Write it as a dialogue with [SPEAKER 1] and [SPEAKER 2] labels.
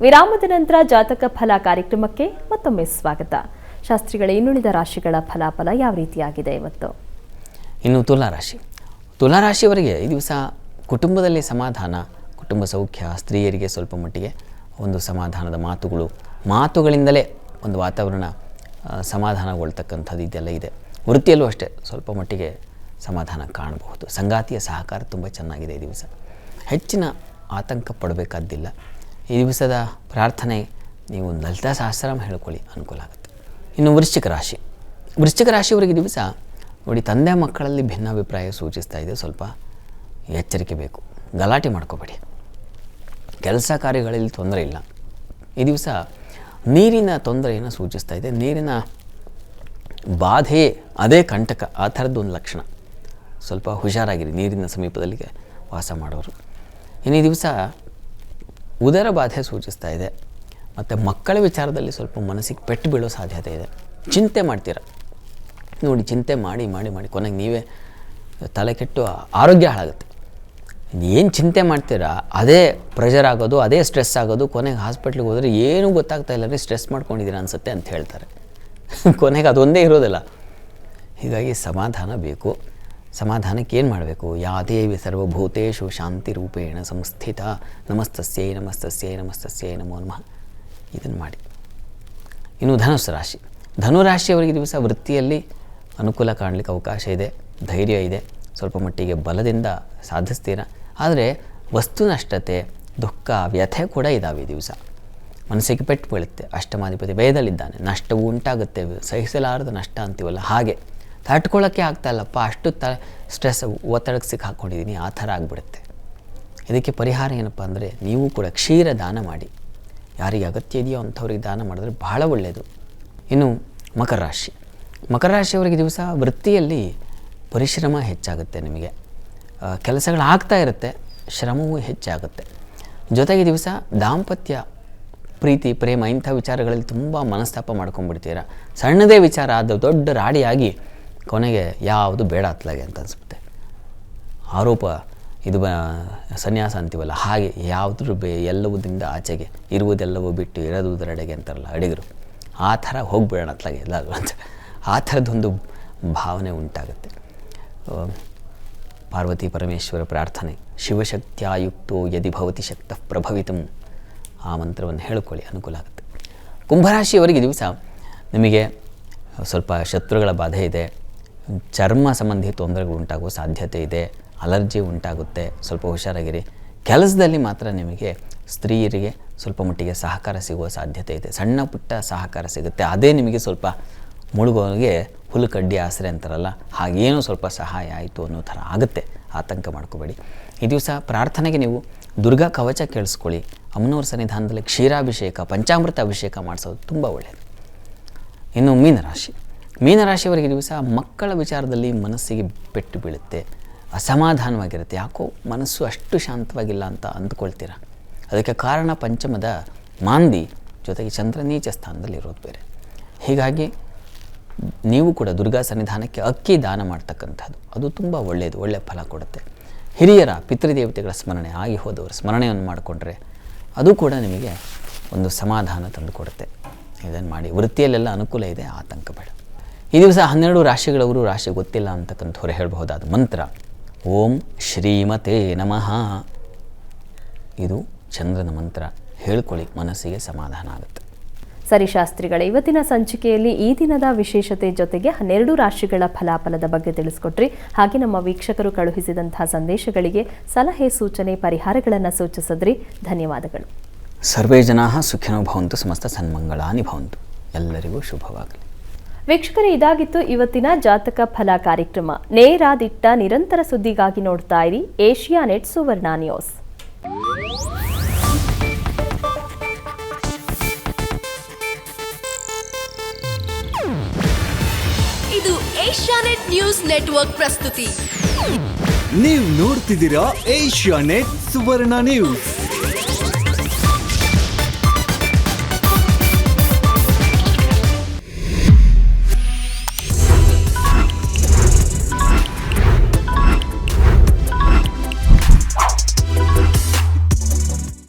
[SPEAKER 1] ವಿರಾಮದ ನಂತರ ಜಾತಕ ಫಲ ಕಾರ್ಯಕ್ರಮಕ್ಕೆ ಮತ್ತೊಮ್ಮೆ ಸ್ವಾಗತ. ಶಾಸ್ತ್ರಿಗಳ ಇನ್ನುಳಿದ ರಾಶಿಗಳ ಫಲಾಫಲ ಯಾವ ರೀತಿಯಾಗಿದೆ ಇವತ್ತು?
[SPEAKER 2] ಇನ್ನು ತುಲಾರಾಶಿಯವರಿಗೆ ಈ ದಿವಸ ಕುಟುಂಬದಲ್ಲಿ ಸಮಾಧಾನ, ಕುಟುಂಬ ಸೌಖ್ಯ, ಸ್ತ್ರೀಯರಿಗೆ ಸ್ವಲ್ಪ ಮಟ್ಟಿಗೆ ಒಂದು ಸಮಾಧಾನದ ಮಾತುಗಳಿಂದಲೇ ಒಂದು ವಾತಾವರಣ ಸಮಾಧಾನಗೊಳ್ತಕ್ಕಂಥದ್ದು ಇದೆಲ್ಲ ಇದೆ. ವೃತ್ತಿಯಲ್ಲೂ ಅಷ್ಟೇ ಸ್ವಲ್ಪ ಮಟ್ಟಿಗೆ ಸಮಾಧಾನ ಕಾಣಬಹುದು. ಸಂಗಾತಿಯ ಸಹಕಾರ ತುಂಬ ಚೆನ್ನಾಗಿದೆ. ಈ ದಿವಸ ಹೆಚ್ಚಿನ ಆತಂಕ ಪಡಬೇಕಾದ್ದಿಲ್ಲ. ಈ ದಿವಸದ ಪ್ರಾರ್ಥನೆ ನೀವು ಲಲಿತಾ ಸಹಸ್ರನಾಮ ಹೇಳ್ಕೊಳ್ಳಿ, ಅನುಕೂಲ ಆಗುತ್ತೆ. ಇನ್ನು ವೃಶ್ಚಿಕ ರಾಶಿಯವರಿಗೆ ದಿವಸ ನೋಡಿ, ತಂದೆ ಮಕ್ಕಳಲ್ಲಿ ಭಿನ್ನಾಭಿಪ್ರಾಯ ಸೂಚಿಸ್ತಾ ಇದೆ. ಸ್ವಲ್ಪ ಎಚ್ಚರಿಕೆ ಬೇಕು, ಗಲಾಟೆ ಮಾಡ್ಕೋಬೇಡಿ. ಕೆಲಸ ಕಾರ್ಯಗಳಲ್ಲಿ ತೊಂದರೆ ಇಲ್ಲ. ಈ ದಿವಸ ನೀರಿನ ತೊಂದರೆಯನ್ನು ಸೂಚಿಸ್ತಾ ಇದೆ. ನೀರಿನ ಬಾಧೆ ಅದೇ ಕಂಟಕ, ಆ ಥರದ್ದು ಒಂದು ಲಕ್ಷಣ. ಸ್ವಲ್ಪ ಹುಷಾರಾಗಿರಿ ನೀರಿನ ಸಮೀಪದಲ್ಲಿ ವಾಸ ಮಾಡೋರು. ಇನ್ನು ಈ ದಿವಸ ಉದರ ಬಾಧೆ ಸೂಚಿಸ್ತಾ ಇದೆ. ಮತ್ತು ಮಕ್ಕಳ ವಿಚಾರದಲ್ಲಿ ಸ್ವಲ್ಪ ಮನಸ್ಸಿಗೆ ಪೆಟ್ಟು ಬೀಳೋ ಸಾಧ್ಯತೆ ಇದೆ. ಚಿಂತೆ ಮಾಡ್ತೀರ ನೋಡಿ, ಚಿಂತೆ ಮಾಡಿ ಮಾಡಿ ಮಾಡಿ ಕೊನೆಗೆ ನೀವೇ ತಲೆ ಕೆಟ್ಟು ಆರೋಗ್ಯ ಹಾಳಾಗುತ್ತೆ. ಏನು ಚಿಂತೆ ಮಾಡ್ತೀರಾ ಅದೇ ಪ್ರೆಷರ್ ಆಗೋದು, ಅದೇ ಸ್ಟ್ರೆಸ್ ಆಗೋದು. ಕೊನೆಗೆ ಹಾಸ್ಪಿಟ್ಲಿಗೆ ಹೋದರೆ ಏನೂ ಗೊತ್ತಾಗ್ತಾ ಇಲ್ಲ ರೀ, ಸ್ಟ್ರೆಸ್ ಮಾಡ್ಕೊಂಡಿದ್ದೀರಾ ಅನಿಸುತ್ತೆ ಅಂತ ಹೇಳ್ತಾರೆ. ಕೊನೆಗೆ ಅದೊಂದೇ ಇರೋದಿಲ್ಲ. ಹೀಗಾಗಿ ಸಮಾಧಾನ ಬೇಕು. ಸಮಾಧಾನಕ್ಕೆ ಏನು ಮಾಡಬೇಕು? ಯಾ ದೇವಿ ಸರ್ವಭೂತೇಷು ಶಾಂತಿರೂಪೇಣ ಸಂಸ್ಥಿತ ನಮಸ್ತಸ್ಯೈ ನಮಸ್ತಸ್ಯೈ ನಮಸ್ತಸ್ಯೈ ನಮೋ ನಮಃ, ಇದನ್ನು ಮಾಡಿ. ಇನ್ನು ಧನುರಾಶಿಯವರಿಗೆ ದಿವಸ ವೃತ್ತಿಯಲ್ಲಿ ಅನುಕೂಲ ಕಾಣಲಿಕ್ಕೆ ಅವಕಾಶ ಇದೆ, ಧೈರ್ಯ ಇದೆ, ಸ್ವಲ್ಪ ಮಟ್ಟಿಗೆ ಬಲದಿಂದ ಸಾಧಿಸ್ತೀರ. ಆದರೆ ವಸ್ತು ನಷ್ಟತೆ, ದುಃಖ, ವ್ಯಥೆ ಕೂಡ ಇದ್ದಾವೆ. ಈ ದಿವಸ ಮನಸ್ಸಿಗೆ ಪೆಟ್ಟು ಬೀಳುತ್ತೆ. ಅಷ್ಟಮಾಧಿಪತಿ ಭಯದಲ್ಲಿದ್ದಾನೆ, ನಷ್ಟವೂ ಉಂಟಾಗುತ್ತೆ. ಸಹಿಸಲಾರದ ನಷ್ಟ ಅಂತೀವಲ್ಲ, ಹಾಗೆ ತಟ್ಕೊಳ್ಳೋಕ್ಕೆ ಆಗ್ತಾಯಿಲ್ಲಪ್ಪ, ಅಷ್ಟು ಸ್ಟ್ರೆಸ್ ಒತ್ತಡಕ್ಕೆ ಸಿಕ್ಕಾಕೊಂಡಿದ್ದೀನಿ, ಆ ಥರ ಆಗಿಬಿಡುತ್ತೆ. ಇದಕ್ಕೆ ಪರಿಹಾರ ಏನಪ್ಪ ಅಂದರೆ, ನೀವು ಕೂಡ ಕ್ಷೀರ ದಾನ ಮಾಡಿ. ಯಾರಿಗೆ ಅಗತ್ಯ ಇದೆಯೋ ಅಂಥವ್ರಿಗೆ ದಾನ ಮಾಡಿದ್ರೆ ಬಹಳ ಒಳ್ಳೆಯದು. ಇನ್ನು ಮಕರ ರಾಶಿಯವರಿಗೆ ದಿವಸ ವೃತ್ತಿಯಲ್ಲಿ ಪರಿಶ್ರಮ ಹೆಚ್ಚಾಗುತ್ತೆ. ನಿಮಗೆ ಕೆಲಸಗಳಾಗ್ತಾ ಇರುತ್ತೆ, ಶ್ರಮವೂ ಹೆಚ್ಚಾಗುತ್ತೆ. ಜೊತೆಗೆ ದಿವಸ ದಾಂಪತ್ಯ, ಪ್ರೀತಿ, ಪ್ರೇಮ ಇಂಥ ವಿಚಾರಗಳಲ್ಲಿ ತುಂಬ ಮನಸ್ತಾಪ ಮಾಡ್ಕೊಂಡ್ಬಿಡ್ತೀರ. ಸಣ್ಣದೇ ವಿಚಾರ ಅದು ದೊಡ್ಡ ರಾಡಿಯಾಗಿ ಕೊನೆಗೆ ಯಾವುದು ಬೇಡ ಅತ್ಲಾಗೆ ಅಂತ ಅನಿಸುತ್ತೆ. ಆರೋಪ, ಇದು ಸನ್ಯಾಸ ಅಂತೀವಲ್ಲ, ಹಾಗೆ ಯಾವುದ್ರ ಎಲ್ಲವುದರಿಂದ ಆಚೆಗೆ, ಇರುವುದೆಲ್ಲವೂ ಬಿಟ್ಟು ಇರೋದುದರೆಡೆಗೆ ಅಂತಾರಲ್ಲ ಅಡಿಗರು, ಆ ಥರ ಹೋಗಿಬಿಡೋಣ ಅತ್ಲಾಗೆ ಎಲ್ಲರೂ ಅಂತ, ಆ ಥರದ್ದೊಂದು ಭಾವನೆ ಉಂಟಾಗುತ್ತೆ. ಪಾರ್ವತಿ ಪರಮೇಶ್ವರ ಪ್ರಾರ್ಥನೆ, ಶಿವಶಕ್ತಿಯುಕ್ತೋ ಯದಿ ಭವತಿ ಶಕ್ತಃ ಪ್ರಭವಿತಂ, ಆ ಮಂತ್ರವನ್ನು ಹೇಳ್ಕೊಳ್ಳಿ, ಅನುಕೂಲ ಆಗುತ್ತೆ. ಕುಂಭರಾಶಿಯವರಿಗೆ ದಿವಸ ನಿಮಗೆ ಸ್ವಲ್ಪ ಶತ್ರುಗಳ ಬಾಧೆ ಇದೆ, ಚರ್ಮ ಸಂಬಂಧಿ ತೊಂದರೆಗಳು ಉಂಟಾಗುವ ಸಾಧ್ಯತೆ ಇದೆ, ಅಲರ್ಜಿ ಉಂಟಾಗುತ್ತೆ, ಸ್ವಲ್ಪ ಹುಷಾರಾಗಿರಿ. ಕೆಲಸದಲ್ಲಿ ಮಾತ್ರ ನಿಮಗೆ ಸ್ತ್ರೀಯರಿಗೆ ಸ್ವಲ್ಪ ಮಟ್ಟಿಗೆ ಸಹಕಾರ ಸಿಗುವ ಸಾಧ್ಯತೆ ಇದೆ. ಸಣ್ಣ ಪುಟ್ಟ ಸಹಕಾರ ಸಿಗುತ್ತೆ, ಅದೇ ನಿಮಗೆ ಸ್ವಲ್ಪ ಮುಳುಗೋನಿಗೆ ಹುಲ್ಲು ಕಡ್ಡಿ ಆಸರೆ ಅಂತಾರಲ್ಲ, ಹಾಗೇನೂ ಸ್ವಲ್ಪ ಸಹಾಯ ಆಯಿತು ಅನ್ನೋ ಥರ ಆಗುತ್ತೆ. ಆತಂಕ ಮಾಡ್ಕೋಬೇಡಿ. ಈ ದಿವಸ ಪ್ರಾರ್ಥನೆಗೆ ನೀವು ದುರ್ಗಾ ಕವಚ ಕೇಳಿಸ್ಕೊಳ್ಳಿ. ಅಮ್ಮನವ್ರ ಸನ್ನಿಧಾನದಲ್ಲಿ ಕ್ಷೀರಾಭಿಷೇಕ, ಪಂಚಾಮೃತ ಅಭಿಷೇಕ ಮಾಡಿಸೋದು ತುಂಬ ಒಳ್ಳೆಯದು. ಇನ್ನು ಮೀನರಾಶಿಯವರಿಗೆ ದಿವಸ ಮಕ್ಕಳ ವಿಚಾರದಲ್ಲಿ ಮನಸ್ಸಿಗೆ ಪೆಟ್ಟು ಬೀಳುತ್ತೆ, ಅಸಮಾಧಾನವಾಗಿರುತ್ತೆ. ಯಾಕೋ ಮನಸ್ಸು ಅಷ್ಟು ಶಾಂತವಾಗಿಲ್ಲ ಅಂತ ಅಂದ್ಕೊಳ್ತೀರ. ಅದಕ್ಕೆ ಕಾರಣ ಪಂಚಮದ ಮಾಂದಿ, ಜೊತೆಗೆ ಚಂದ್ರ ನೀಚ ಸ್ಥಾನದಲ್ಲಿ ಇರೋದು ಬೇರೆ. ಹೀಗಾಗಿ ನೀವು ಕೂಡ ದುರ್ಗಾ ಸನ್ನಿಧಾನಕ್ಕೆ ಅಕ್ಕಿ ದಾನ ಮಾಡ್ತಕ್ಕಂಥದ್ದು, ಅದು ತುಂಬ ಒಳ್ಳೆಯದು, ಒಳ್ಳೆಯ ಫಲ ಕೊಡುತ್ತೆ. ಹಿರಿಯರ ಪಿತೃದೇವತೆಗಳ ಸ್ಮರಣೆ, ಆಗಿ ಹೋದವರ ಸ್ಮರಣೆಯನ್ನು ಮಾಡಿಕೊಂಡ್ರೆ ಅದು ಕೂಡ ನಿಮಗೆ ಒಂದು ಸಮಾಧಾನ ತಂದು ಕೊಡುತ್ತೆ. ಇದನ್ನು ಮಾಡಿ. ವೃತ್ತಿಯಲ್ಲೆಲ್ಲ ಅನುಕೂಲ ಇದೆ, ಆತಂಕ ಬೇಡ. ಈ ದಿವಸ 12 ರಾಶಿಗಳವರು, ರಾಶಿ ಗೊತ್ತಿಲ್ಲ ಅಂತಕ್ಕಂಥವ್ರು ಹೇಳಬಹುದಾದ ಮಂತ್ರ ಓಂ ಶ್ರೀಮತೆ ನಮಃ. ಇದು ಚಂದ್ರನ ಮಂತ್ರ, ಹೇಳ್ಕೊಳ್ಳಿ, ಮನಸ್ಸಿಗೆ ಸಮಾಧಾನ ಆಗುತ್ತೆ.
[SPEAKER 1] ಸರಿ ಶಾಸ್ತ್ರಿಗಳೇ, ಇವತ್ತಿನ ಸಂಚಿಕೆಯಲ್ಲಿ ಈ ದಿನದ ವಿಶೇಷತೆ ಜೊತೆಗೆ 12 ರಾಶಿಗಳ ಫಲಾಫಲದ ಬಗ್ಗೆ ತಿಳಿಸ್ಕೊಟ್ರಿ. ಹಾಗೆ ನಮ್ಮ ವೀಕ್ಷಕರು ಕಳುಹಿಸಿದಂತಹ ಸಂದೇಶಗಳಿಗೆ ಸಲಹೆ, ಸೂಚನೆ, ಪರಿಹಾರಗಳನ್ನು ಸೂಚಿಸಿದ್ರಿ. ಧನ್ಯವಾದಗಳು.
[SPEAKER 2] ಸರ್ವೇ ಜನಾಃ ಸುಖಿನೋ ಭವಂತು, ಸಮಸ್ತ ಸನ್ಮಂಗಳಾನಿ ಭವಂತು. ಎಲ್ಲರಿಗೂ ಶುಭವಾಗಲಿ.
[SPEAKER 1] ವೀಕ್ಷಕರೇ, ಇದಾಗಿತ್ತು ಇವತ್ತಿನ ಜಾತಕ ಫಲ ಕಾರ್ಯಕ್ರಮ. ನೇರ, ದಿಟ್ಟ, ನಿರಂತರ ಸುದ್ದಿಗಾಗಿ ನೋಡ್ತಾ ಇರಿ ಏಷ್ಯಾನೆಟ್ ಸುವರ್ಣ ನ್ಯೂಸ್.
[SPEAKER 3] ಇದು ಏಷ್ಯಾನೆಟ್ ನ್ಯೂಸ್ ನೆಟ್ವರ್ಕ್ ಪ್ರಸ್ತುತಿ.
[SPEAKER 4] ನೀವು ನೋಡ್ತಿದ್ದೀರಾ ಏಷ್ಯಾನೆಟ್ ಸುವರ್ಣ ನ್ಯೂಸ್.